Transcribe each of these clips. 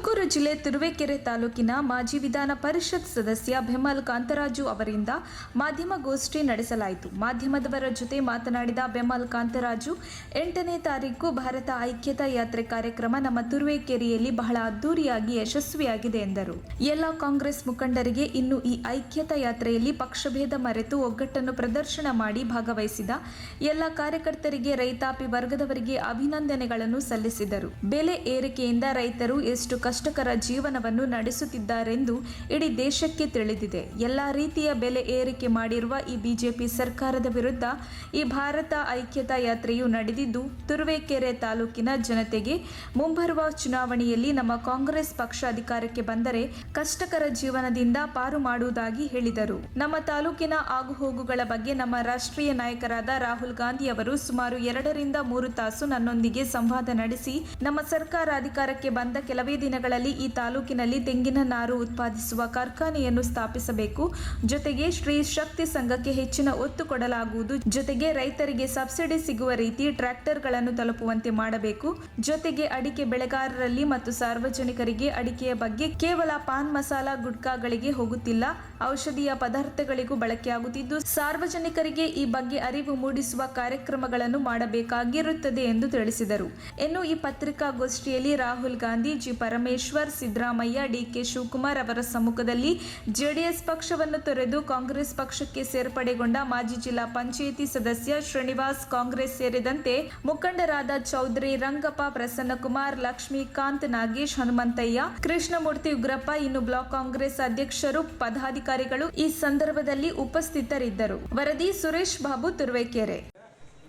ತುಮಕೂರು ಜಿಲ್ಲೆ ತುರುವೇಕೆರೆ ತಾಲೂಕಿನ ಮಾಜಿ ವಿಧಾನ ಪರಿಷತ್ ಸದಸ್ಯ ಬೆಮ್ಮಲ್ ಕಾಂತರಾಜು ಅವರಿಂದ ಮಾಧ್ಯಮಗೋಷ್ಠಿ ನಡೆಸಲಾಯಿತು. ಮಾಧ್ಯಮದವರ ಜೊತೆ ಮಾತನಾಡಿದ ಬೆಮ್ಮಲ್ ಕಾಂತರಾಜು, 8ನೇ ತಾರೀಕು ಭಾರತ ಐಕ್ಯತಾ ಯಾತ್ರೆ ಕಾರ್ಯಕ್ರಮ ನಮ್ಮ ತುರುವೇಕೆರೆಯಲ್ಲಿ ಬಹಳ ಅದ್ದೂರಿಯಾಗಿ ಯಶಸ್ವಿಯಾಗಿದೆ ಎಂದರು. ಎಲ್ಲ ಕಾಂಗ್ರೆಸ್ ಮುಖಂಡರಿಗೆ ಇನ್ನು ಈ ಐಕ್ಯತಾ ಯಾತ್ರೆಯಲ್ಲಿ ಪಕ್ಷಭೇದ ಮರೆತು ಒಗ್ಗಟ್ಟನ್ನು ಪ್ರದರ್ಶನ ಮಾಡಿ ಭಾಗವಹಿಸಿದ ಎಲ್ಲ ಕಾರ್ಯಕರ್ತರಿಗೆ, ರೈತಾಪಿ ವರ್ಗದವರಿಗೆ ಅಭಿನಂದನೆಗಳನ್ನು ಸಲ್ಲಿಸಿದರು. ಬೆಲೆ ಏರಿಕೆಯಿಂದ ರೈತರು ಎಷ್ಟು ಕಷ್ಟಕರ ಜೀವನವನ್ನು ನಡೆಸುತ್ತಿದ್ದಾರೆಂದು ಇಡೀ ದೇಶಕ್ಕೆ ತಿಳಿದಿದೆ. ಎಲ್ಲ ರೀತಿಯ ಬೆಲೆ ಏರಿಕೆ ಮಾಡಿರುವ ಈ ಬಿಜೆಪಿ ಸರ್ಕಾರದ ವಿರುದ್ಧ ಈ ಭಾರತ ಐಕ್ಯತಾ ಯಾತ್ರೆಯು ನಡೆದಿದ್ದು, ತುರುವೇಕೆರೆ ತಾಲೂಕಿನ ಜನತೆಗೆ ಮುಂಬರುವ ಚುನಾವಣೆಯಲ್ಲಿ ನಮ್ಮ ಕಾಂಗ್ರೆಸ್ ಪಕ್ಷ ಅಧಿಕಾರಕ್ಕೆ ಬಂದರೆ ಕಷ್ಟಕರ ಜೀವನದಿಂದ ಪಾರು ಮಾಡುವುದಾಗಿ ಹೇಳಿದರು. ನಮ್ಮ ತಾಲೂಕಿನ ಆಗುಹೋಗುಗಳ ಬಗ್ಗೆ ನಮ್ಮ ರಾಷ್ಟ್ರೀಯ ನಾಯಕರಾದ ರಾಹುಲ್ ಗಾಂಧಿ ಅವರು ಸುಮಾರು 2 ರಿಂದ 3 ತಾಸು ನನ್ನೊಂದಿಗೆ ಸಂವಾದ ನಡೆಸಿ, ನಮ್ಮ ಸರ್ಕಾರ ಅಧಿಕಾರಕ್ಕೆ ಬಂದ ಕೆಲವೇ ದಿನಗಳಲ್ಲಿ ಈ ತಾಲೂಕಿನಲ್ಲಿ ತೆಂಗಿನ ನಾರು ಉತ್ಪಾದಿಸುವ ಕಾರ್ಖಾನೆಯನ್ನು ಸ್ಥಾಪಿಸಬೇಕು, ಜೊತೆಗೆ ಶ್ರೀ ಶಕ್ತಿ ಸಂಘಕ್ಕೆ ಹೆಚ್ಚಿನ ಒತ್ತು ಕೊಡಲಾಗುವುದು, ಜೊತೆಗೆ ರೈತರಿಗೆ ಸಬ್ಸಿಡಿ ಸಿಗುವ ರೀತಿ ಟ್ರ್ಯಾಕ್ಟರ್ಗಳನ್ನು ತಲುಪುವಂತೆ ಮಾಡಬೇಕು, ಜೊತೆಗೆ ಅಡಿಕೆ ಬೆಳೆಗಾರರಲ್ಲಿ ಮತ್ತು ಸಾರ್ವಜನಿಕರಿಗೆ ಅಡಿಕೆಯ ಬಗ್ಗೆ ಕೇವಲ ಪಾನ್ ಮಸಾಲ ಗುಟ್ಕಾಗಳಿಗೆ ಹೋಗುತ್ತಿಲ್ಲ, ಔಷಧೀಯ ಪದಾರ್ಥಗಳಿಗೂ ಬಳಕೆಯಾಗುತ್ತಿದ್ದು, ಸಾರ್ವಜನಿಕರಿಗೆ ಈ ಬಗ್ಗೆ ಅರಿವು ಮೂಡಿಸುವ ಕಾರ್ಯಕ್ರಮಗಳನ್ನು ಮಾಡಬೇಕಾಗಿರುತ್ತದೆ ಎಂದು ತಿಳಿಸಿದರು. ಇನ್ನು ಈ ಪತ್ರಿಕಾಗೋಷ್ಠಿಯಲ್ಲಿ ರಾಹುಲ್ ಗಾಂಧಿ, ಜಿ ಪರಮೇಶ್ವರ್, ಸಿದ್ದರಾಮಯ್ಯ, ಡಿಕೆ ಶಿವಕುಮಾರ್ ಅವರ ಸಮ್ಮುಖದಲ್ಲಿ ಜೆಡಿಎಸ್ ಪಕ್ಷವನ್ನು ತೊರೆದು ಕಾಂಗ್ರೆಸ್ ಪಕ್ಷಕ್ಕೆ ಸೇರ್ಪಡೆಗೊಂಡ ಮಾಜಿ ಜಿಲ್ಲಾ ಪಂಚಾಯಿತಿ ಸದಸ್ಯ ಶ್ರೀನಿವಾಸ್, ಕಾಂಗ್ರೆಸ್ ಸೇರಿದಂತೆ ಮುಖಂಡರಾದ ಚೌಧರಿ ರಂಗಪ್ಪ, ಪ್ರಸನ್ನಕುಮಾರ್, ಲಕ್ಷ್ಮೀಕಾಂತ್, ನಾಗೇಶ್, ಹನುಮಂತಯ್ಯ, ಕೃಷ್ಣಮೂರ್ತಿ, ಉಗ್ರಪ್ಪ, ಇನ್ನು ಬ್ಲಾಕ್ ಕಾಂಗ್ರೆಸ್ ಅಧ್ಯಕ್ಷರು, ಪದಾಧಿಕಾರಿಗಳು ಈ ಸಂದರ್ಭದಲ್ಲಿ ಉಪಸ್ಥಿತರಿದ್ದರು. ವರದಿ ಸುರೇಶ್ ಬಾಬು, ತುರುವೇಕೆರೆ.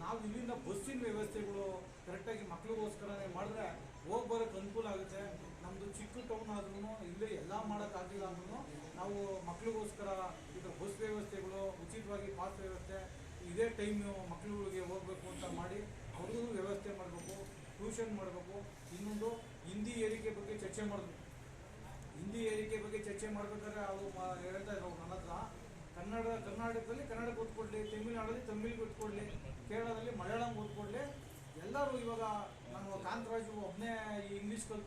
ನಾವು ಇಲ್ಲಿಂದ ಬಸ್ಸಿನ ವ್ಯವಸ್ಥೆಗಳು ಕರೆಕ್ಟಾಗಿ ಮಕ್ಕಳಿಗೋಸ್ಕರನೇ ಮಾಡಿದ್ರೆ ಹೋಗಿ ಬರೋಕ್ಕೆ ಅನುಕೂಲ ಆಗುತ್ತೆ. ನಮ್ಮದು ಚಿಕ್ಕ ಟೌನ್ ಆದ್ರೂ ಇಲ್ಲೇ ಎಲ್ಲ ಮಾಡೋಕ್ಕಾಗಲಿಲ್ಲ ಅಂದ್ರೂ ನಾವು ಮಕ್ಕಳಿಗೋಸ್ಕರ ಇದು ಬಸ್ ವ್ಯವಸ್ಥೆಗಳು, ಉಚಿತವಾಗಿ ಪಾಸ್ ವ್ಯವಸ್ಥೆ, ಇದೇ ಟೈಮು ಮಕ್ಕಳುಗಳಿಗೆ ಹೋಗಬೇಕು ಅಂತ ಮಾಡಿ ಅವ್ರಿಗೂ ವ್ಯವಸ್ಥೆ ಮಾಡಬೇಕು, ಟ್ಯೂಷನ್ ಮಾಡಬೇಕು. ಇನ್ನೊಂದು ಹಿಂದಿ ಏರಿಕೆ ಬಗ್ಗೆ ಚರ್ಚೆ ಮಾಡಿದ್ರು. ಹಿಂದಿ ಏರಿಕೆ ಬಗ್ಗೆ ಚರ್ಚೆ ಮಾಡಬೇಕಾದ್ರೆ ಅವರು ಹೇಳ್ತಾ ಇದ್ರು ನನ್ನ ಹತ್ರ, ಕರ್ನಾಟಕದಲ್ಲಿ ಕನ್ನಡ ಓದ್ಕೊಡ್ಲಿ, ತಮಿಳುನಾಡಲ್ಲಿ ತಮಿಳಿಗೆ ಓದ್ಕೊಡ್ಲಿ, ಕೇರಳದಲ್ಲಿ ಮಲಯಾಳಂ ಓದ್ಕೊಡ್ಲಿ. ಎಲ್ಲರೂ ಇವಾಗ ನಮ್ಮ ಕಾಂತರಾಜು ಒಬ್ಬನೇ ಇಂಗ್ಲೀಷ್ ಕಲ್ತು